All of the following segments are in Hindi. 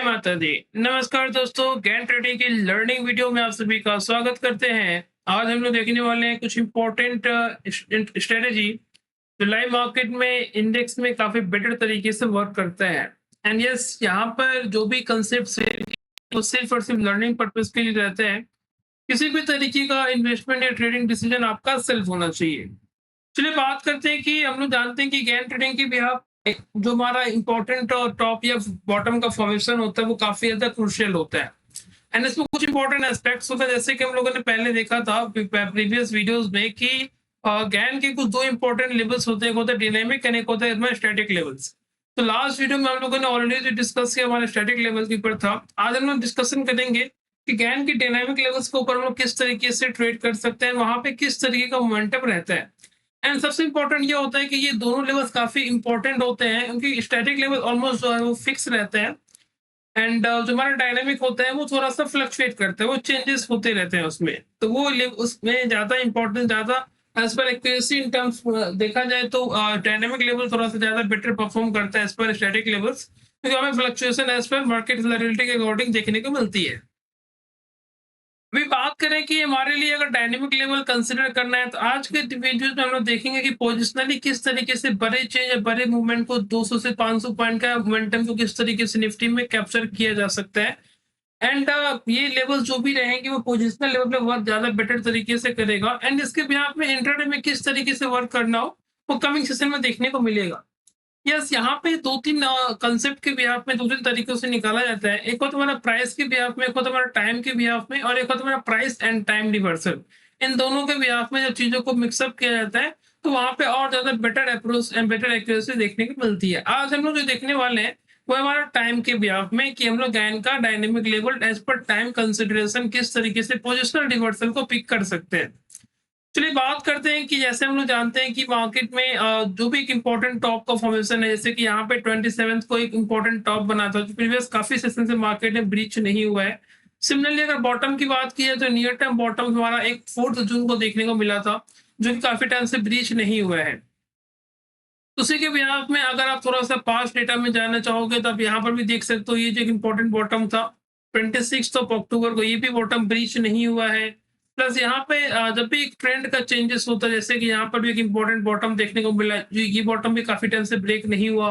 माता दी। नमस्कार दोस्तों, ज्ञान ट्रेडिंग की लर्निंग वीडियो में आप सभी का स्वागत करते हैं। आज हम लोग देखने वाले हैं कुछ इम्पोर्टेंट स्ट्रेटेजी जो लाइव मार्केट में इंडेक्स में काफी बेटर तरीके से वर्क करता है। एंड यस, यहाँ पर जो भी कंसेप्ट है वो सिर्फ और सिर्फ लर्निंग पर्पज के लिए रहते हैं। किसी भी तरीके का इन्वेस्टमेंट या ट्रेडिंग डिसीजन आपका सेल्फ होना चाहिए। चलिए बात करते हैं कि हम लोग जानते हैं कि ज्ञान ट्रेडिंग के बिहाफ जो हमारा इंपॉर्टेंट टॉप या बॉटम का फॉर्मेशन होता है वो काफी ज्यादा क्रूशियल होता है। एंड इसमें कुछ इंपॉर्टेंट एस्पेक्ट्स होता है, जैसे कि हम लोगों ने पहले देखा था प्रीवियस वीडियोस में कि ज्ञान के कुछ दो इंपॉर्टेंट लेवल्स होते हैं, एक होता है डायनेमिक एंड एक होता है स्टैटिक लेवल्स। तो लास्ट वीडियो में हम लोगों ने ऑलरेडी डिस्कस किया हमारे स्टैटिक लेवल के ऊपर था। आज हम लोग डिस्कशन करेंगे कि ज्ञान की डायनामिक लेवल्स के ऊपर हम लोग किस तरीके से ट्रेड कर सकते हैं, वहां पे किस तरीके का मोमेंटम रहता है। एंड सबसे इंपॉर्टेंट ये होता है कि ये दोनों लेवल्स काफी इंपॉर्टेंट होते हैं, क्योंकि स्टैटिक लेवल ऑलमोस्ट जो है वो फिक्स रहता है। एंड जो हमारा डायनामिक होता है वो थोड़ा सा फ्लक्चुएट करता है, वो चेंजेस होते रहते हैं उसमें। तो वो उसमें ज्यादा इंपॉर्टेंस ज्यादा as per accuracy in terms देखा जाए तो डायनामिक लेवल थोड़ा सा ज्यादा बेटर परफॉर्म करता है एज पर स्टैटिक लेवल्स, क्योंकि हमें फ्लक्चुएशन एज पर मार्केट वैलेटिलिटी के अकॉर्डिंग देखने को मिलती है। अभी बात करें कि हमारे लिए अगर डायनेमिक लेवल कंसीडर करना है, तो आज के वीडियोस में हम लोग देखेंगे कि पोजिशनली किस तरीके से बड़े चेंज या बड़े मूवमेंट को 200 से 500 पॉइंट का मोमेंटम को किस तरीके से निफ्टी में कैप्चर किया जा सकता है। एंड ये लेवल जो भी रहेंगे वो पोजिशनल लेवल पे वर्क ज्यादा बेटर तरीके से करेगा। एंड इसके बिहाफ में इंट्राडे में किस तरीके से वर्क करना हो वो कमिंग सेशन में देखने को मिलेगा। यस, यहाँ पे दो तीन कंसेप्ट के बिहाफ में दो तीन तरीकों से निकाला जाता है। एक होता है हमारा प्राइस के बिहाफ में, एक होता है हमारा टाइम के बिहाफ में, और एक होता है हमारा प्राइस एंड टाइम रिवर्सल। इन दोनों के बिहाफ में जब चीजों को मिक्सअप किया जाता है तो वहां पे और ज्यादा better approach and better accuracy देखने को मिलती है। आज हम लोग जो देखने वाले हैं वो हमारा टाइम के बिहाफ में, कि हम लोग गैन का dynamic level as per time consideration किस तरीके से पोजिशनल रिवर्सल को पिक कर सकते हैं। चलिए बात करते हैं कि जैसे हम लोग जानते हैं कि मार्केट में जो भी एक इम्पोर्टेंट टॉप का फॉर्मेशन है, जैसे कि यहाँ पे 27 को एक इम्पोर्टेंट टॉप बना था जो प्रीवियस काफी सेशन से मार्केट में ब्रीच नहीं हुआ है। सिमिलरली अगर बॉटम की बात की जाए तो नियर टर्म बॉटम हमारा एक 4 जून को देखने को मिला था, जो कि काफी टाइम से ब्रीच नहीं हुआ है। उसी के बिहाफ में अगर आप थोड़ा सा पास्ट डेटा में जाना चाहोगे तो आप यहाँ पर भी देख सकते हो, ये जो एक इम्पोर्टेंट बॉटम था 26 अक्टूबर को, ये भी बॉटम ब्रीच नहीं हुआ है। प्लस यहाँ पे जब भी एक ट्रेंड का चेंजेस होता है, जैसे कि यहाँ पर भी एक इम्पोर्टेंट बॉटम देखने को मिला, जो ये बॉटम भी काफी टाइम से ब्रेक नहीं हुआ।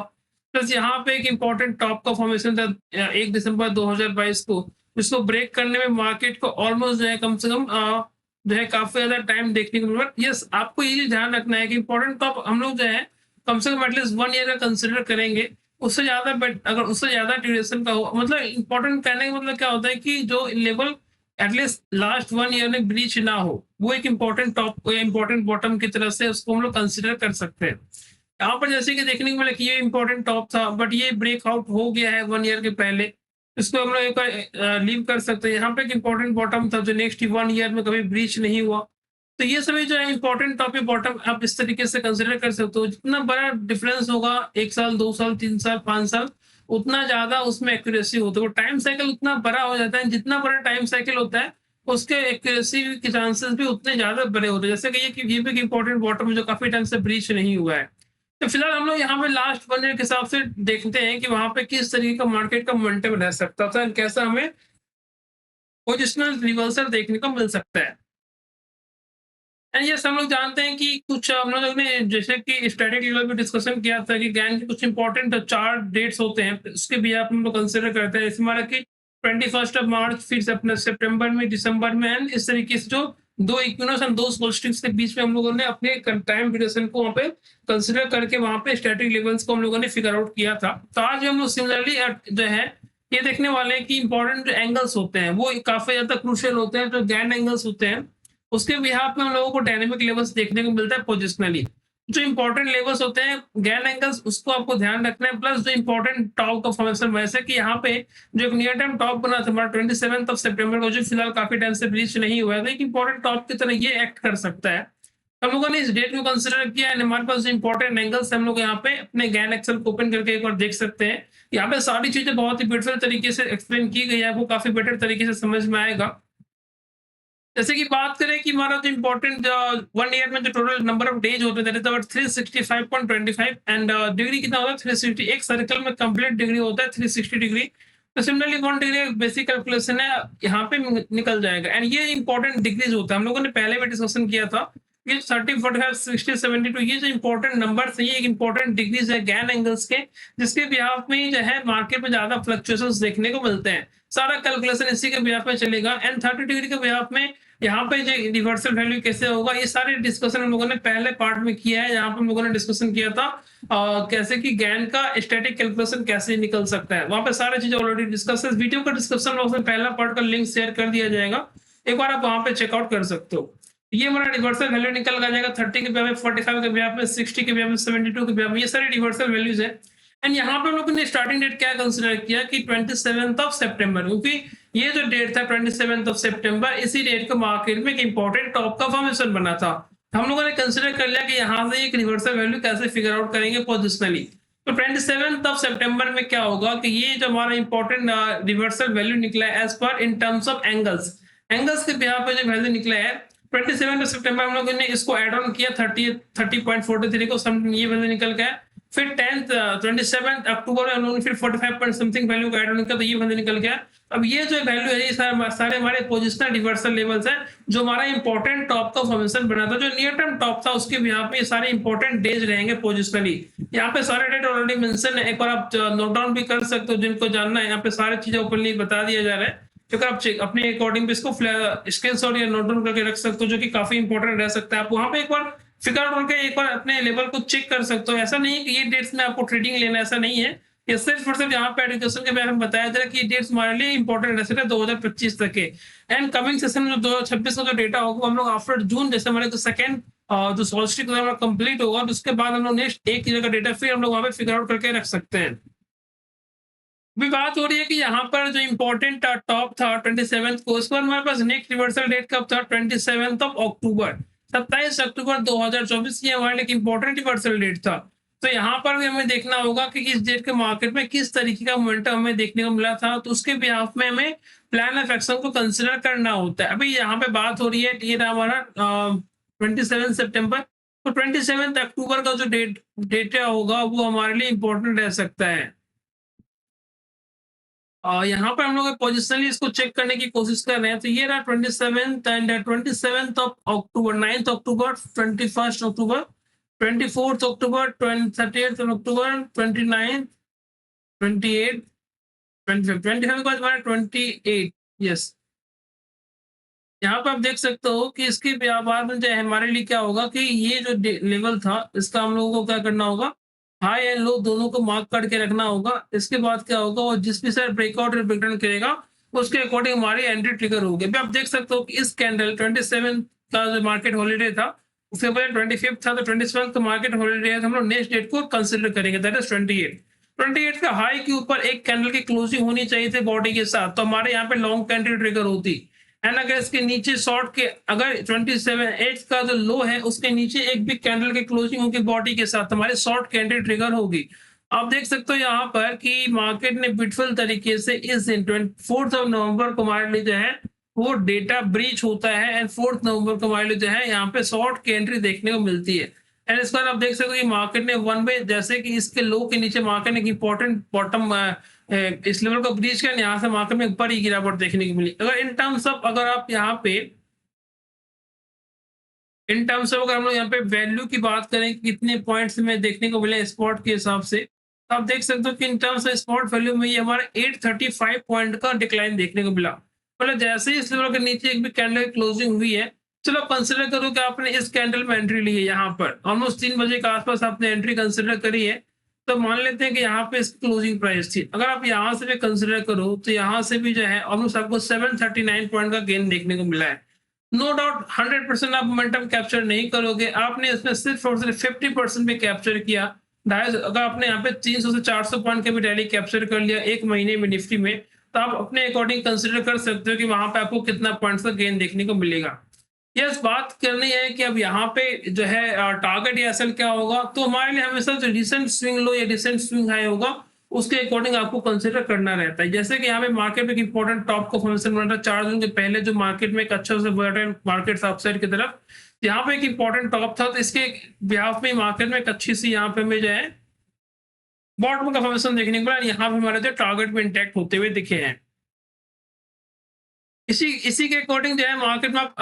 प्लस यहाँ पे एक इम्पोर्टेंट टॉप का फॉर्मेशन था 1 दिसंबर 2022 को, जिसको ब्रेक करने में मार्केट को ऑलमोस्ट जो है कम से कम जो है काफी ज्यादा टाइम देखने को मिला। यस, आपको ये ध्यान रखना है कि इम्पोर्टेंट टॉप हम लोग जो है कम से कम एटलीस्ट 1 ईयर का कंसिडर करेंगे। उससे ज्यादा अगर उससे ज्यादा ड्यूरेशन का हो, मतलब इंपॉर्टेंट कहने का मतलब क्या होता है कि जो लेवल एटलीस्ट लास्ट 1 ईयर में ब्रीच ना हो, वो एक इम्पोर्टेंट टॉप या इम्पोर्टेंट बॉटम की तरह से उसको हम लोग कंसिडर कर सकते हैं। यहाँ पर जैसे कि देखने को मिला कि ये इम्पोर्टेंट टॉप था, बट ये ब्रेकआउट हो गया है 1 ईयर के पहले, इसको हम लोग एक बार लीव कर सकते हैं। यहाँ पे एक इम्पोर्टेंट बॉटम था जो नेक्स्ट 1 ईयर में कभी ब्रीच नहीं हुआ। तो ये सभी जो है इंपॉर्टेंट टॉप बॉटम आप इस तरीके से कंसिडर कर सकते हो। जितना बड़ा डिफरेंस होगा 1 साल 2 साल 3 साल 5 साल, उतना ज्यादा उसमें एक्यूरेसी होता है। वो टाइम साइकिल उतना बड़ा हो जाता है, जितना बड़ा टाइम साइकिल होता है उसके एक्यूरेसी के चांसेस भी उतने ज्यादा बड़े होते हैं। जैसे कि ये भी एक इंपॉर्टेंट बॉटम जो काफी टाइम से ब्रीच नहीं हुआ है। तो फिलहाल हम लोग यहाँ पे लास्ट 1 ईयर के हिसाब से देखते हैं कि वहां पे किस तरीके का मार्केट का मोमेंटम रह सकता था, कैसा हमें पोजिशनल रिवर्सल देखने को मिल सकता है। एंड यस, हम लोग जानते हैं कि कुछ हम लोगों ने जैसे कि स्टैटिक लेवल पे डिस्कशन किया था कि गैन के कुछ इंपॉर्टेंट 4 डेट्स होते हैं, उसके भी आप हम लोग कंसिडर करते हैं। जैसे हमारा कि 21 मार्च, फिर अपने सितंबर में, दिसंबर में, एंड इस तरीके से जो 2 इक्विनोक्स एंड 2 सोल्स्टिस के बीच में हम लोगों ने अपने टाइम ड्यूरेशन को वहाँ पे कंसिडर करके वहाँ पे स्टैटिक लेवल्स को हम लोगों ने फिगर आउट किया था। तो आज हम लोग सिमिलरली जो है ये देखने वाले हैं कि इंपॉर्टेंट जो एंगल्स होते हैं वो काफी ज्यादा क्रूशियल होते हैं। जो गैन एंगल्स होते हैं उसके बिहाफ में हम लोगों को डायनेमिक लेवल्स देखने को मिलता है पोजिशनली। जो इंपॉर्टेंट लेवल्स होते हैं गैन एंगल्स, उसको आपको ध्यान रखना है। प्लस जो इंपॉर्टेंट टॉप का फॉर्मेशन, वैसे कि यहाँ पे जो एक नियर टर्म टॉप बना था हमारा 27 सितंबर को, जो फिलहाल काफी टाइम से ब्रीच नहीं हुआ है, तो एक इंपॉर्टेंट टॉप की तरह ये एक्ट कर सकता है। हम लोगों ने इस डेट को कंसिडर किया है। हमारे पास जो इंपॉर्टेंट एंगल्स हम लोग यहाँ पे अपने गैन एक्सेल को ओपन करके एक बार देख सकते हैं। यहाँ पे सारी चीजें बहुत ही ब्यूटीफुल तरीके से एक्सप्लेन की गई है, आपको काफी बेटर तरीके से समझ में आएगा। जैसे कि बात करें कि हमारा जो इम्पोर्टेंट 1 ईयर में जो टोटल नंबर ऑफ डेज होते हैं 365.25 एंड डिग्री कितना होता है 360। एक सर्कल में कंप्लीट डिग्री होता है 360 डिग्री। तो सिमिलरली 1 डिग्री का बेसिक कैलकुलेशन है, यहाँ पे निकल जाएगा। एंड ये इंपॉर्टेंट डिग्रीज होता है, हम लोगों ने पहले भी डिस्कशन किया था। ये 30, 45, 60, 72 ये जो इंपॉर्टेंट नंबर है, ये एक इंपॉर्टेंट डिग्रीज है गैन एंगल्स के, जिसके बिहाफ में जो है मार्केट में ज्यादा फ्लक्चुएशंस देखने को मिलते हैं। सारा कैलकुलेशन इसी के बिहाफ में चलेगा। एंड 30 डिग्री के बिहाफ में यहाँ पे जो यूनिवर्सल वैल्यू कैसे होगा, ये सारे डिस्कशन हम लोगों ने पहले पार्ट में किया है। यहाँ पे हम लोगों ने डिस्कशन किया था कैसे कि गैन का स्टैटिक कैलकुलेशन कैसे निकल सकता है, वहां पे सारी चीजें ऑलरेडी डिस्कस है। वीडियो का डिस्क्रिप्शन बॉक्स में पहला पार्ट का लिंक शेयर कर दिया जाएगा, एक बार आप वहां पे चेकआउट कर सकते हो। ये हमारा यूनिवर्सल वैल्यू निकल जाएगा 30 के बिहाफ में, 45 के बिहाफ में, 60 के बिहाफ में, 72 के बिहाफ में, ये सारे यूनिवर्सल वैल्यूज है। एंड यहाँ पे हम लोगों ने स्टार्टिंग डेट क्या कंसिडर किया कि 27 सितंबर, क्योंकि ये जो डेट था 27 सितंबर, इसी डेट को मार्केट में एक इंपॉर्टेंट टॉप का फॉर्मेशन बना था। हम लोगों ने कंसिडर कर लिया कि यहाँ से एक यूनिवर्सल वैल्यू कैसे फिगर आउट करेंगे पोजिशनली। तो 27 सितंबर में क्या होगा कि ये जो हमारा इंपॉर्टेंट यूनिवर्सल वैल्यू निकला है as per in terms of angles, angles के बिहाफ पे जो वैल्यू निकला है 27 सितंबर, हम लोगों ने इसको ऐड ऑन किया 30.43 को, ये वैल्यू निकल गया। फिर 27 अक्टूबर हम लोगों ने फिर 45 पॉइंट समथिंग वैल्यू को ऐड ऑन किया, तो ये वैल्यू निकल गया। अब ये जो वैल्यू है, ये सारे हमारे पोजिशनल रिवर्सल लेवल्स हैं, जो हमारा इंपॉर्टेंट टॉप का फॉर्मेशन बना था, जो नियर टर्म टॉप था उसके यहाँ पे ये सारे इंपॉर्टेंट डेज रहेंगे पोजिशनली। यहाँ पे सारे डेट ऑलरेडी मेंशन है, एक बार आप नोट डाउन भी कर सकते हो जिनको जानना है। यहाँ पे सारी चीजें ओपनली बता दिया जा रहा है, तो अगर आप अपने अकॉर्डिंग इसको स्क्रीनशॉट या नोट डाउन करके रख सकते हो, जो कि काफी इंपॉर्टेंट रह सकता है। आप वहां पे एक बार फिगर आउट करके एक बार अपने लेवल को चेक कर सकते हो। ऐसा नहीं है कि ये डेट्स में आपको ट्रेडिंग लेना, ऐसा नहीं है। ये सिर्फ और सिर्फ यहाँ पे एजुकेशन के बारे में बताया जा रहा है कि डेट्स हमारे लिए इंपॉर्टेंट रह सकते हैं 2025 तक के। एंड कमिंग सेशन में 2026 का जो डेटा होगा, हम लोग आफ्टर जून, जैसे हमारे जो सेकंड जो सॉल्स्टिस हमारा कंप्लीट होगा, तो उसके बाद हम लोग नेक्स्ट एक ईयर का डेटा फिर हम लोग वहां पे फिगर आउट करके रख सकते हैं। अभी बात हो रही है कि यहाँ पर जो इम्पोर्टेंट टॉप था 27 को, उस पर हमारे पास नेक्स्ट रिवर्सल डेट कब था 27 अक्टूबर, 27 अक्टूबर 2024, ये हमारे लिए इम्पोर्टेंट रिवर्सल डेट था। तो यहाँ पर भी हमें देखना होगा कि इस डेट के मार्केट में किस तरीके का मोमेंटम हमें देखने को मिला था, तो उसके बिहाफ में हमें प्लान ऑफ एक्शन को कंसिडर करना होता है। अभी यहाँ पे बात हो रही है, ये रहा हमारा 27 सितंबर, तो 27 अक्टूबर का जो डेटा होगा वो हमारे लिए इंपॉर्टेंट रह सकता है। यहाँ पर हम लोग पोजिशनली इसको चेक करने की कोशिश कर रहे हैं। तो ये रहा 27 एंड 27 ऑफ अक्टूबर, 9 अक्टूबर, 21 अक्टूबर, 24 अक्टूबर, 30 अक्टूबर, 29, 28, 25, 25 के बाद हमारा 28। यस, यहाँ पर आप देख सकते हो कि इसके बाद में जो है हमारे लिए क्या होगा कि ये जो लेवल था, इसका हम लोगों को क्या करना होगा, हाई एंड लो दोनों को मार्क करके रखना होगा। इसके बाद क्या होगा, और जिस भी साइड ब्रेकआउट या ब्रेकडाउन करेगा उसके अकॉर्डिंग हमारी एंट्री ट्रिगर होगी। अभी आप देख सकते हो कि इस कैंडल 27 का जो मार्केट हॉलीडे था, उसके बाद 25 था, तो 27 का मार्केट हॉलीडे है, तो हम लोग नेक्स्ट डेट को कंसिडर करेंगे, दैट इज 28 का हाई के ऊपर एक कैंडल की क्लोजिंग होनी चाहिए थी बॉडी के साथ, तो हमारे यहाँ पे लॉन्ग एंट्री ट्रिगर होती। एंड अगर इसके नीचे शॉर्ट के, अगर 27 का जो लो है उसके नीचे एक भी कैंडल की क्लोजिंग होगी बॉडी के साथ, हमारे शॉर्ट कैंडल ट्रिगर होगी। आप देख सकते हो यहाँ पर कि मार्केट ने ब्यूटीफुल तरीके से इस दिन 4 नवंबर को हमारे लिए जो है वो डेटा ब्रीच होता है, एंड 4 नवंबर को हमारे लिए जो है यहाँ पे शॉर्ट की एंट्री देखने को मिलती है। एंड इस बार आप देख सकते हो कि मार्केट ने वन वे, जैसे कि इसके लो के नीचे मार्केट ने इंपॉर्टेंट बॉटम इस लेवल को ब्रीच कर, यहाँ से मार्केट में ऊपर ही गिरावट देखने को मिली। अगर इन टर्म्स ऑफ, अगर आप यहाँ पे इन टर्म्स ऑफ अगर हम लोग यहाँ पे वैल्यू की बात करें कितने पॉइंट्स में देखने को मिले स्पॉट के हिसाब से, तो आप देख सकते हो कि इन टर्म्स ऑफ स्पॉट वैल्यू में ये हमारा 835 पॉइंट का डिक्लाइन देखने को मिला। मतलब जैसे ही इस लेवल के नीचे एक भी कैंडल की क्लोजिंग हुई है, चलो कंसिडर करो कि आपने इस कैंडल में एंट्री ली है, यहाँ पर ऑलमोस्ट 3 बजे के आसपास आपने एंट्री कंसिडर करी है, तो मान लेते हैं कि यहाँ पे इसकी क्लोजिंग प्राइस थी। अगर आप यहाँ से भी कंसिडर करो तो यहाँ से भी जो है ऑलमोस्ट आपको 739 पॉइंट का गेन देखने को मिला है। नो डाउट 100% आप मोमेंटम कैप्चर नहीं करोगे, आपने इसमें सिर्फ और सिर्फ 50% भी कैप्चर किया। अगर आपने यहाँ पे 300 से 400 पॉइंट का भी रैली कैप्चर कर लिया एक महीने में निफ्टी में, तो आप अपने अकॉर्डिंग कंसिडर कर सकते हो कि वहां पे आपको कितना पॉइंट्स का गेन देखने को मिलेगा। यस, बात करनी है कि अब यहाँ पे जो है टारगेट या एसएल क्या होगा, तो हमारे लिए हमेशा जो रिसेंट स्विंग लो या रिसेंट स्विंग हाई होगा उसके अकॉर्डिंग आपको कंसिडर करना रहता है। जैसे कि यहाँ पे मार्केट में एक इंपॉर्टेंट टॉप का फॉर्मेशन बना था 4 दिन के पहले, जो मार्केट में एक अच्छा से मार्केट अपसाइड की तरफ, यहाँ पे एक इंपॉर्टेंट टॉप था, तो इसके बिहाफ में मार्केट में एक अच्छी सी यहाँ पे में जो है बॉटम का फॉर्मेशन देखने को मिला, यहाँ पे हमारे जो टारगेट में इंटैक्ट होते हुए दिखे हैं। इसी इसी के अकॉर्डिंग जो है मार्केट में आप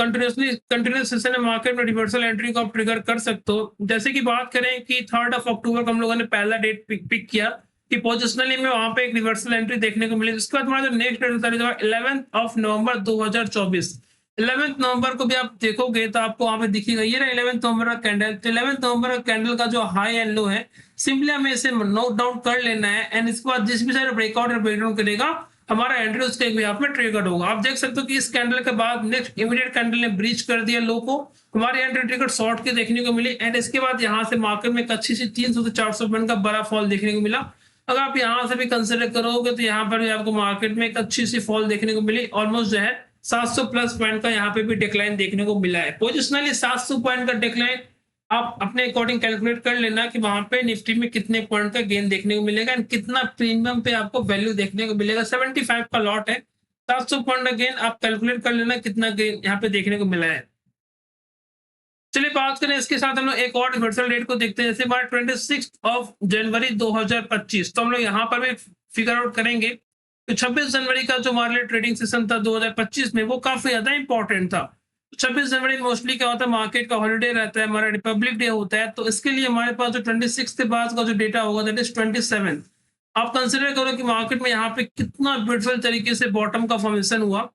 कंटिन्यूस सेशन में मार्केट में रिवर्सल एंट्री को आप ट्रिगर कर सकते हो। जैसे कि बात करें कि 3 अक्टूबर को हम लोगों ने पहला डेट पिक किया कि पोजिशनली में वहां पे एक रिवर्सल एंट्री देखने को मिली। उसके बाद हमारा जो नेक्स्ट डेट था 11 नवंबर 2024। 11 नवंबर को भी आप देखोगे तो आपको वहां पे दिखेगा ये रहा 11 नवंबर का कैंडल। तो 11 नवंबर का कैंडल का जो हाई एंड लो है, सिंपली हमें इसे नोट डाउन कर लेना है एंड इसके बाद जिस भी सारे ब्रेकआउट और ब्रेकडाउन करेगा हमारा एंट्री उसके बिहाफ में ट्रिगर होगा। आप देख सकते हो कि इस कैंडल के बाद नेक्स्ट इमीडिएट कैंडल ने ब्रीच कर दिया लो को, हमारी एंट्री ट्रिगर शॉर्ट के देखने को मिली एंड इसके बाद यहाँ से मार्केट में एक अच्छी सी 300 से 400 पॉइंट का बड़ा फॉल देखने को मिला। अगर आप यहाँ से भी कंसिडर करोगे तो यहाँ पर भी आपको मार्केट में एक अच्छी सी फॉल देखने को मिली। ऑलमोस्ट जो है 700 प्लस पॉइंट का यहाँ पे भी डिक्लाइन देखने को मिला है। पोजिशनली 700 पॉइंट का डिक्लाइन आप अपने अकॉर्डिंग कैलकुलेट कर लेना कि वहां पे निफ्टी में कितने पॉइंट का गेन देखने को मिलेगा एंड कितना प्रीमियम पे आपको वैल्यू देखने को मिलेगा। 75 का लॉट है, 700 पॉइंट का गेन आप कैलकुलेट कर लेना कितना गेन यहाँ पे देखने को मिला है। चलिए बात करें इसके साथ हम लोग एक और रिवर्सल रेट को देखते हैं। जैसे हमारे 26 जनवरी 2025, तो हम लोग यहाँ पर भी फिगर आउट करेंगे। तो 26 जनवरी का जो हमारे लिए ट्रेडिंग सेशन था 2025 में, वो काफी ज्यादा इंपॉर्टेंट था। 26 जनवरी मोस्टली क्या होता है, मार्केट का हॉलिडे रहता है, हमारा रिपब्लिक डे होता है। तो इसके लिए हमारे पास जो 26 के बाद का जो डेटा होगा दैट इज 27। आप कंसिडर करो कि मार्केट में यहाँ पे कितना ब्यूटीफुल तरीके से बॉटम का फॉर्मेशन हुआ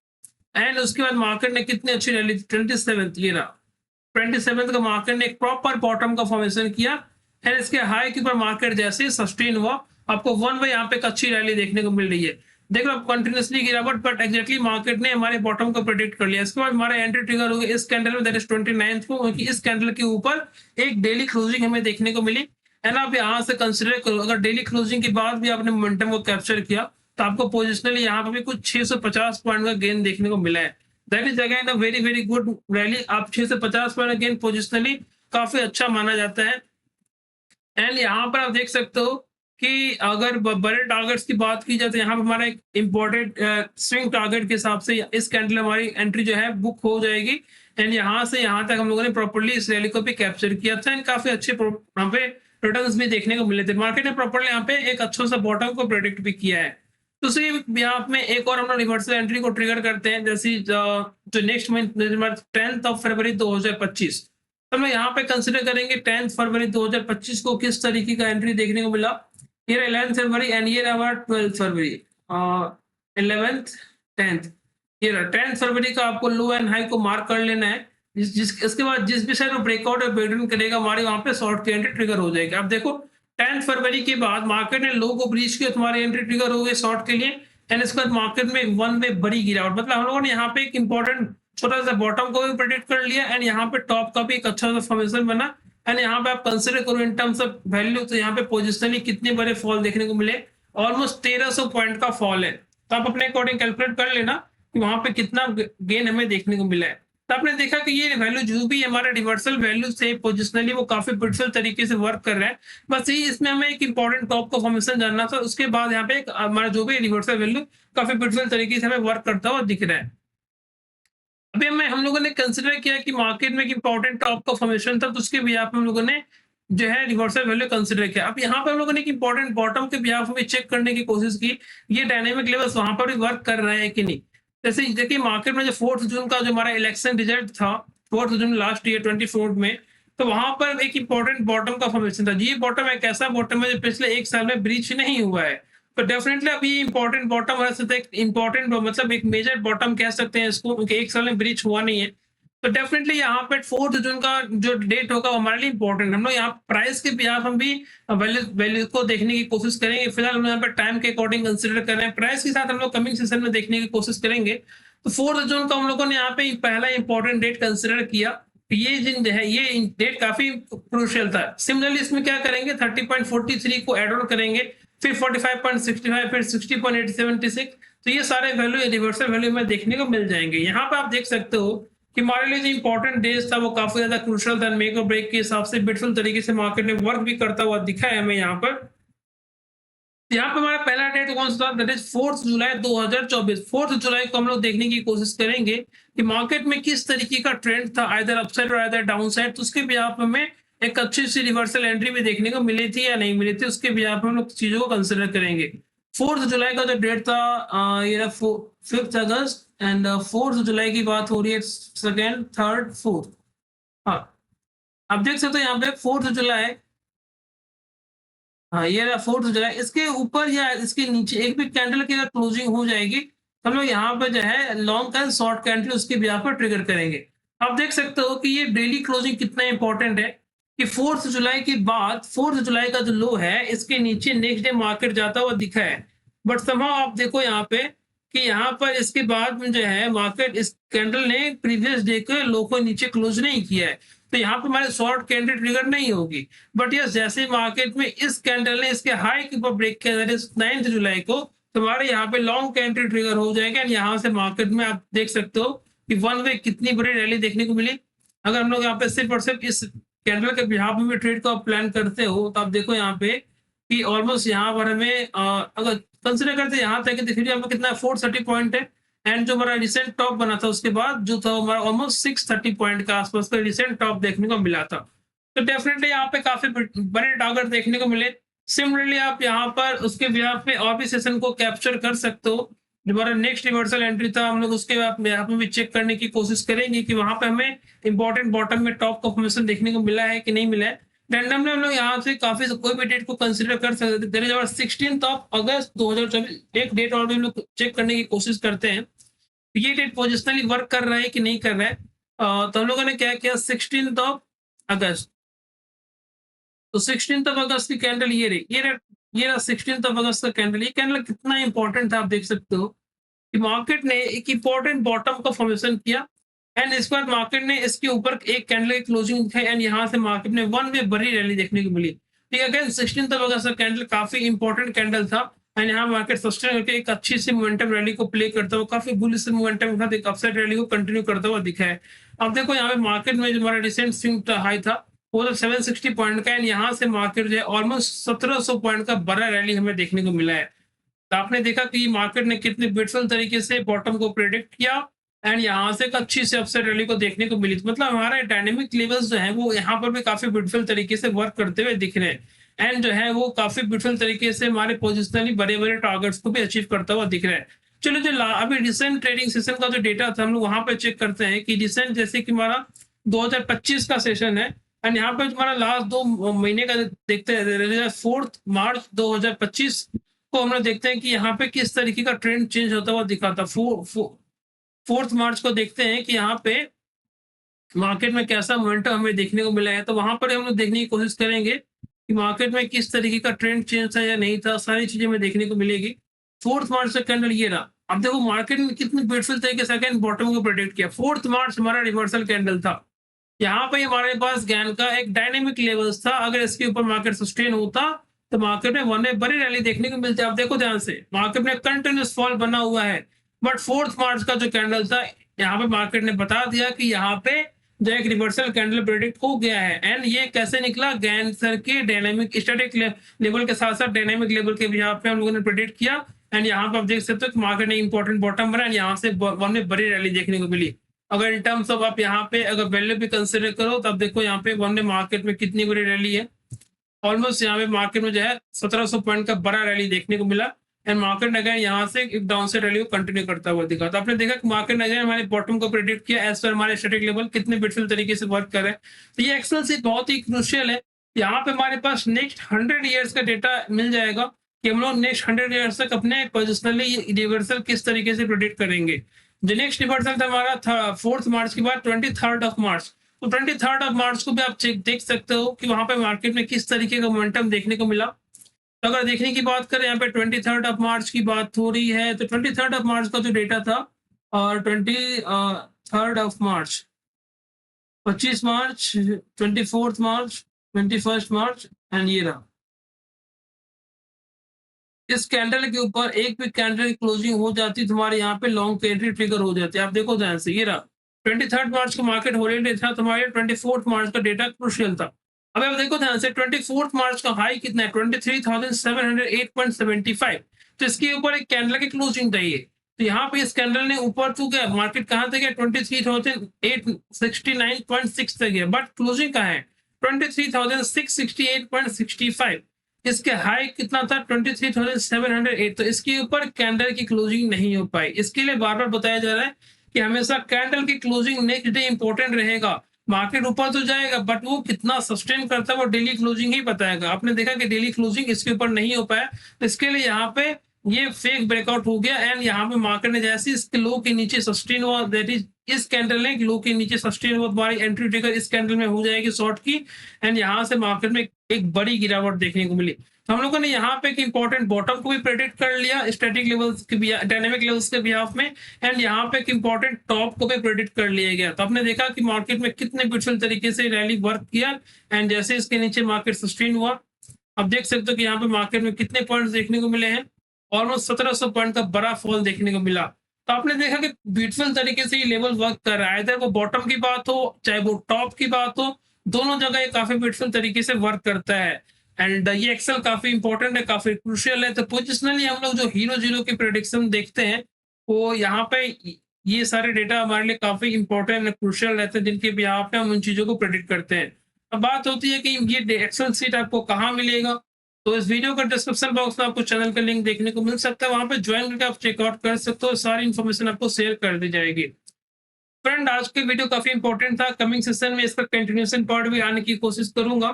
एंड उसके बाद मार्केट ने कितनी अच्छी रैली 27 ये रहा 27 का मार्केट ने एक प्रॉपर बॉटम का फॉर्मेशन किया एंड इसके हाई के ऊपर मार्केट जैसे सस्टेन हुआ, आपको वन वे यहाँ पे एक अच्छी रैली देखने को मिल रही है। देख लो कंटिन्यूसली गिरावट बट एग्जैक्टली मार्केट ने हमारे बॉटम को प्रेडिक्ट कर लिया। इसके बाद हमारा एंट्री ट्रिगर हो गया इस कैंडल में दैट इज 29 को, क्योंकि इस कैंडल के ऊपर एक डेली क्लोजिंग हमें देखने को मिली एंड आप यहाँ से कंसिडर करो अगर डेली क्लोजिंग के बाद भी आपने मोमेंटम को कैप्चर किया तो आपको पोजिशनली यहाँ पे भी कुछ 650 पॉइंट का गेन देखने को मिला है। That is again a very very good rally. आप 6 से 50 पॉइंट अगेन पोजिशनली काफी अच्छा माना जाता है एंड यहाँ पर आप देख सकते हो कि अगर बड़े टारगेट्स की बात की जाए तो यहाँ पर हमारा एक इम्पोर्टेंट स्विंग टारगेट के हिसाब से इस कैंडल हमारी एंट्री जो है बुक हो जाएगी एंड यहाँ से यहाँ तक हम लोगों ने प्रॉपर्ली इस रैली को भी कैप्चर किया था एंड काफी अच्छे यहाँ पे रिटर्न्स भी देखने को मिले थे। मार्केट ने प्रॉपर्ली यहाँ पे एक अच्छा सा बॉटम को प्रेडिक्ट भी किया है। तो उसी यहाँ में एक और हम लोग रिवर्सल एंट्री को ट्रिगर करते हैं। जैसे जो नेक्स्ट मंथ 10 फरवरी 2025, तो हम यहाँ पे कंसिडर करेंगे 10 फरवरी 2025 को किस तरीके का एंट्री देखने को मिला। ये 11 फरवरी एंड ये रहा 12 फरवरी 11th 10th। ये रहा 10 फरवरी का आपको लो एंड हाई को मार्क कर लेना है। इसके बाद जिस भी साइड ब्रेकआउट और ब्रेकडाउन करेगा हमारे वहां पे शॉर्ट की एंट्री ट्रिगर हो जाएगी। आप देखो 10 फरवरी के बाद मार्केट ने लो को ब्रीच किया, तुम्हारी एंट्री ट्रिगर हो गई शॉर्ट के लिए एंड इसके बाद मार्केट में वन वे बड़ी गिरावट, मतलब हम लोगों ने यहाँ पे एक इंपॉर्टेंट छोटा सा बॉटम को भी प्रेडिक्ट कर लिया एंड यहाँ पे टॉप का भी एक अच्छा सा फॉर्मेशन बना एंड यहाँ पे आप कंसिडर करो इन टर्म्स ऑफ वैल्यू तो यहाँ पे पोजिशनली कितने बड़े फॉल देखने को मिले, ऑलमोस्ट 1300 पॉइंट का फॉल है। तो आप अपने अकॉर्डिंग कैलकुलेट कर लेना कि वहां पे कितना गेन हमें देखने को मिला है। तो आपने देखा कि ये वैल्यू जो भी हमारा रिवर्सल वैल्यू से पोजिशनली वो काफी ब्यूटीफुल तरीके से वर्क कर रहा है। बस यही इसमें हमें एक इंपॉर्टेंट टॉप का फॉर्मेशन जानना था, उसके बाद यहाँ पे हमारा जो भी रिवर्सल वैल्यू काफी ब्यूटीफुल तरीके से हमें वर्क करता हुआ दिख रहा है। अभी हम लोगों ने कंसिडर किया कि मार्केट में एक इंपॉर्टेंट टॉप का फॉर्मेशन था, तो उसके बिहाफ में हम लोगों ने जो है रिवर्सल वैल्यू कंसिडर किया। अब यहाँ पर हम लोगों ने एक इंपॉर्टेंट बॉटम के बिहाफ में चेक करने की कोशिश की ये डायनेमिक लेवल्स वहां पर भी वर्क कर रहे हैं कि नहीं। जैसे देखिए मार्केट में जो 4 जून का जो हमारा इलेक्शन रिजल्ट था 4 जून लास्ट ईयर 24 में, तो वहां पर एक इंपॉर्टेंट बॉटम का फॉर्मेशन था। ये बॉटम एक ऐसा बॉटम है जो पिछले 1 साल में ब्रीच नहीं हुआ है, तो डेफिनेटली अभी इंपॉर्टेंट बॉटम हो सकता है, इंपॉर्टेंट मतलब एक मेजर बॉटम कह सकते हैं इसको, क्योंकि 1 साल में ब्रीच हुआ नहीं है। तो डेफिनेटली यहाँ पे 4 जून का जो डेट होगा वो हमारे लिए इंपॉर्टेंट। हम लोग यहाँ प्राइस के बिहाफ हम भी वैल्यू को देखने की कोशिश करेंगे। फिलहाल हम यहाँ पे टाइम के अकॉर्डिंग कंसिडर कर रहे हैं, प्राइस के साथ हम लोग कमिंग सेशन में देखने की कोशिश करेंगे। तो 4 जून का हम लोगों ने यहाँ पे पहला इंपॉर्टेंट डेट कंसिडर किया। ये जिन है ये डेट काफी क्रूशियल था। सिमिलरली इसमें क्या करेंगे 30.43 को एड ऑन करेंगे, फिर 45.65, फिर 60.876। तो ये सारे वैल्यू रिवर्सल वैल्यू में देखने को मिल जाएंगे। यहाँ पे आप देख सकते हो कि हमारे लिए जो इंपॉर्टेंट डेज था वो काफी ज्यादा क्रूशियल था। मेक और ब्रेक के हिसाब से ब्यूटीफुल तरीके से मार्केट में वर्क भी करता हुआ दिखा है हमें यहाँ पर। यहाँ पे हमारा पहला डेट कौन सा था, दैट इज 4 जुलाई 2024। 4 जुलाई को हम लोग देखने की कोशिश करेंगे कि मार्केट में किस तरीके का ट्रेंड था, आइदर अपसाइड और आइदर डाउन साइड। तो उसके भी आप हमें एक अच्छी सी रिवर्सल एंट्री भी देखने को मिली थी या नहीं मिली थी, उसके बिहार पर हम लोग चीजों को कंसिडर करेंगे। 4 जुलाई का जो डेट था, ये 5 अगस्त एंड 4 जुलाई की बात हो रही है, सेकेंड, थर्ड, फोर्थ। हाँ, आप देख सकते हो यहाँ पे 4 जुलाई। हाँ, ये रहा 4 जुलाई। इसके ऊपर या इसके नीचे एक भी कैंडल की अगर क्लोजिंग हो जाएगी, तो हम लोग यहाँ पे जो है लॉन्ग का शॉर्ट कैंडल उसके बिहार पर ट्रिगर करेंगे। आप देख सकते हो कि ये डेली क्लोजिंग कितना इंपॉर्टेंट है कि 4 जुलाई के बाद 4 जुलाई का जो लो है, इसके नीचे नेक्स्ट डे मार्केट जाता हुआ दिखा है। बट समहाउ आप देखो यहाँ पे कि यहाँ पर इसके बाद में जो है मार्केट इस कैंडल ने प्रीवियस डे के लो को नीचे क्लोज नहीं किया है, तो यहाँ पे हमारे शॉर्ट कैंडल ट्रिगर नहीं होगी। बट यस, जैसे मार्केट में इस कैंडल ने इसके हाई के ऊपर ब्रेक किया 9 जुलाई को, तो हमारे यहाँ पे लॉन्ग कैंडल ट्रिगर हो जाएगा। एंड यहाँ से मार्केट में आप देख सकते हो कि वन वे कितनी बड़ी रैली देखने को मिली। अगर हम लोग यहाँ पे सिर्फ और सिर्फ इस कैंडल के बिहाफ में ट्रेड को प्लान करते हो, तो आप देखो यहाँ पे कि ऑलमोस्ट यहाँ पर हमें अगर कंसिडर करते हैं यहाँ तक, फिर यहाँ पे कितना 430 पॉइंट है। एंड जो हमारा रिसेंट टॉप बना था उसके बाद जो था हमारा ऑलमोस्ट 630 पॉइंट का आसपास का रिसेंट टॉप देखने को मिला था। तो डेफिनेटली यहाँ पे काफी बड़े टारगेट देखने को मिले। सिमिलरली आप यहाँ पर उसके बिहाफ पे और भी सेशन को कैप्चर कर सकते हो। जो हमारा नेक्स्ट रिवर्सल एंट्री था, हम लोग उसके यहाँ पे भी चेक करने की कोशिश करेंगे कि वहां पे हमें इंपॉर्टेंट बॉटम में टॉप का फॉर्मेशन देखने को मिला है कि नहीं मिला है। रैंडमली हम लोग यहाँ से काफी कोई भी डेट को कंसिडर कर सकते थे। 16 अगस्त 2024 एक डेट और भी हम लोग चेक करने की कोशिश करते हैं ये डेट पोजिशनली वर्क कर रहा है कि नहीं कर रहा है। तो हम लोगों ने क्या किया, 16 अगस्त, तो 16 अगस्त की कैंडल ये रही, ये रहा 16 अगस्त का कैंडल। ये कैंडल कितना इंपॉर्टेंट था आप देख सकते हो कि मार्केट ने एक इंपॉर्टेंट बॉटम का फॉर्मेशन किया। एंड इसके बाद मार्केट ने इसके ऊपर एक कैंडल की क्लोजिंग दिखाई एंड यहाँ से मार्केट ने वन वे बड़ी रैली देखने को मिली। ठीक है, अगेन 16 अगस्त का कैंडल काफी इंपॉर्टेंट कैंडल था। एंड यहाँ मार्केट सस्टेन करके एक अच्छी सी मोमेंटम रैली को प्ले करता हुआ, काफी बुलिश मोमेंटम के साथ एक अपसाइड रैली को कंटिन्यू करता हुआ दिखा है। अब देखो यहाँ पे मार्केट में जो हमारा रिसेंट स्विंग हाई था वो तो 760 पॉइंट का। एंड यहाँ से मार्केट जो है ऑलमोस्ट 1700 पॉइंट का बड़ा रैली हमें देखने को मिला है। तो आपने देखा कि मार्केट ने कितने ब्यूटीफुल तरीके से बॉटम को प्रेडिक्ट किया एंड यहाँ से एक अच्छी से अपसाइड रैली को देखने को मिली। मतलब हमारा डायनेमिक लेवल्स जो है वो यहाँ पर भी काफी ब्यूटीफुल तरीके से वर्क करते हुए दिख रहे हैं। एंड जो है वो काफी ब्यूटीफुल तरीके से हमारे पोजिशनली बड़े बड़े टारगेट्स को भी अचीव करता हुआ दिख रहा है। चलो जो अभी रिसेंट ट्रेडिंग सेशन का जो डेटा था हम लोग वहां पर चेक करते हैं कि रिसेंट जैसे कि हमारा 2025 का सेशन है। एंड यहाँ पे हमारा लास्ट 2 महीने का देखते हैं, 4 मार्च 2025 को हम लोग देखते हैं कि यहाँ पे किस तरीके का ट्रेंड चेंज होता हुआ दिखा था। 4 मार्च को देखते हैं कि यहाँ पे मार्केट में कैसा मोमेंटम हमें देखने को मिला है। तो वहां पर हम लोग देखने की कोशिश करेंगे कि मार्केट में किस तरीके का ट्रेंड चेंज था या नहीं था, सारी चीजें हमें देखने को मिलेगी। 4 मार्च का कैंडल ये रहा। अब देखो मार्केट ने कितनी ब्यूटीफुल तरीके से अगेन बॉटम को प्रेडिक्ट किया। 4 मार्च हमारा रिवर्सल कैंडल था। यहाँ पे हमारे पास गैन का एक डायनेमिक लेवल्स था। अगर इसके ऊपर मार्केट सस्टेन होता तो मार्केट में वन बड़ी रैली देखने को मिलती है। आप देखो ध्यान से मार्केट में कंटिन्यूस फॉल बना हुआ है। बट 4 मार्च का जो कैंडल था यहाँ पे मार्केट ने बता दिया कि यहाँ पे जो एक रिवर्सल कैंडल प्रेडिक्ट हो गया है। एंड ये कैसे निकला, गैन सर के डायनेमिक स्टैटिक लेवल के साथ साथ डायनेमिक लेवल के यहाँ पे हम लोगों ने प्रेडिक्ट किया। एंड यहाँ पे आप देख सकते हो कि मार्केट ने इंपॉर्टेंट बॉटम बना, यहाँ से वन में बड़ी रैली देखने को मिली। अगर इन टर्म्स ऑफ आप यहाँ पे अगर वैल्यू भी कंसिडर करो तो आप देखो यहाँ पे वन डे मार्केट में कितनी बड़ी रैली है। ऑलमोस्ट यहाँ पे मार्केट में जो है 1700 पॉइंट का बड़ा रैली देखने को मिला। एंड मार्केट अगर यहाँ से एक डाउन साइड रैली को कंटिन्यू करता हुआ दिखा। तो आपने देखा कि मार्केट अगर हमारे बॉटम को प्रेडिक्ट किया एज पर हमारे स्टैटिक लेवल कितने ब्यूटीफुल तरीके से वर्क कर रहे हैं। तो ये एक्सेल से बहुत ही क्रूशियल है। यहाँ पे हमारे पास नेक्स्ट 100 ईयर्स का डेटा मिल जाएगा कि हम लोग नेक्स्ट 100 ईयर्स तक अपने पोजिशनली रिवर्सल किस तरीके से प्रेडिक्ट करेंगे। जो नेक्स्ट रिवर्सल था हमारा 4 मार्च के बाद 23 मार्च। तो 23 मार्च को भी आप देख सकते हो कि वहां पे मार्केट में किस तरीके का मोमेंटम देखने को मिला। तो अगर देखने की बात करें यहाँ पे 23 मार्च की बात हो रही है तो 23 मार्च का जो डेटा था और 23 मार्च, 25 मार्च, 24 मार्च, 21 मार्च एंड ये रहा। इस कैंडल के ऊपर एक भी कैंडल की क्लोजिंग हो जाती तुम्हारे यहाँ पे लॉन्ग एंट्री ट्रिगर हो जाती है। आप देखो ध्यान से ये रहा 23 मार्च को मार्केट हॉलीडे था, तुम्हारे 24 मार्च का डेटा क्रूशियल था। अब आप देखो ध्यान से 24 मार्च का हाई कितना है 23,708.75। तो इसके ऊपर एक कैंडल की क्लोजिंग चाहिए। तो यहाँ पे इस कैंडल ने ऊपर तो गया, मार्केट कहाँ तक गया 23,869.6 तक गया। बट क्लोजिंग कहाँ है 23,668.65। इसके हाई कितना था 23,708। तो इसके ऊपर कैंडल की क्लोजिंग नहीं हो पाई। इसके लिए बार बार बताया जा रहा है कि हमेशा कैंडल की क्लोजिंग नेक्स्ट डे इंपॉर्टेंट रहेगा। मार्केट ऊपर तो जाएगा बट वो कितना सस्टेन करता है वो डेली क्लोजिंग ही बताएगा। आपने देखा कि डेली क्लोजिंग इसके ऊपर नहीं हो पाया, तो इसके लिए यहाँ पे ये फेक ब्रेकआउट हो गया एंड यहाँ पे मार्केट ने जैसे इसके लो के नीचे सस्टेन हुआ, दैट इज इस कैंडल ने लो के नीचे सस्टेन हुआ, तुम्हारी एंट्री ट्रिगर इस कैंडल में हो जाएगी शॉर्ट की एंड यहाँ से मार्केट में एक बड़ी गिरावट देखने को मिली। तो हम लोगों ने यहाँ पे एक इंपॉर्टेंट बॉटम को भी प्रेडिक्ट कर लिया स्टैटिक लेवल्स के डायनेमिक लेवल्स के बिहाफ में एंड यहाँ पे एक इंपॉर्टेंट टॉप को भी प्रेडिक्ट कर लिया गया। तो आपने देखा कि मार्केट में कितने ब्यूटीफुल तरीके से रैली वर्क किया एंड जैसे इसके नीचे मार्केट सस्टेन हुआ, अब देख सकते हो कि यहाँ पे मार्केट में कितने पॉइंट्स देखने को मिले हैं, ऑलमोस्ट 1700 पॉइंट का बड़ा फॉल देखने को मिला। तो आपने देखा कि ब्यूटीफुल तरीके से ये लेवल वर्क कर रहा है, इधर वो बॉटम की बात हो चाहे वो टॉप की बात हो, दोनों जगह ये काफी ब्यूटीफुल तरीके से वर्क करता है एंड ये एक्सेल काफी इंपॉर्टेंट है, काफी क्रूशियल है। तो पोजिशनली हम लोग जो हीरो जीरो की प्रेडिक्शन देखते हैं वो यहाँ पे ये सारे डेटा हमारे लिए काफी इंपॉर्टेंट है, क्रूशियल रहते हैं, जिनके बिहाफ पे हम उन चीजों को प्रेडिक्ट करते हैं। अब बात होती है कि ये एक्सेल सीट आपको कहाँ मिलेगा। तो इस वीडियो का डिस्क्रिप्शन बॉक्स में आपको चैनल का लिंक देखने को मिल सकता है, वहां पे ज्वाइन करके आप चेकआउट कर सकते हो, सारी इन्फॉर्मेशन आपको शेयर कर दी जाएगी। फ्रेंड आज की वीडियो काफी इंपॉर्टेंट था, कमिंग सेशन में इसका कंटिन्यूएशन पार्ट भी आने की कोशिश करूंगा।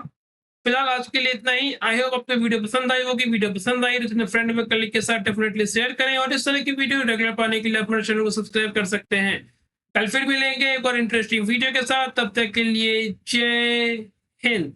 फिलहाल आज के लिए इतना ही। आई होप आपको वीडियो पसंद आई होगी। वीडियो पसंद आई तो अपने फ्रेंड में कलीग के साथ डेफिनेटली शेयर करें और इस तरह की वीडियो रेगुलर पाने के लिए अपने चैनल को सब्सक्राइब कर सकते हैं। कल फिर मिलेंगे एक और इंटरेस्टिंग वीडियो के साथ, तब तक के लिए जय हिंद।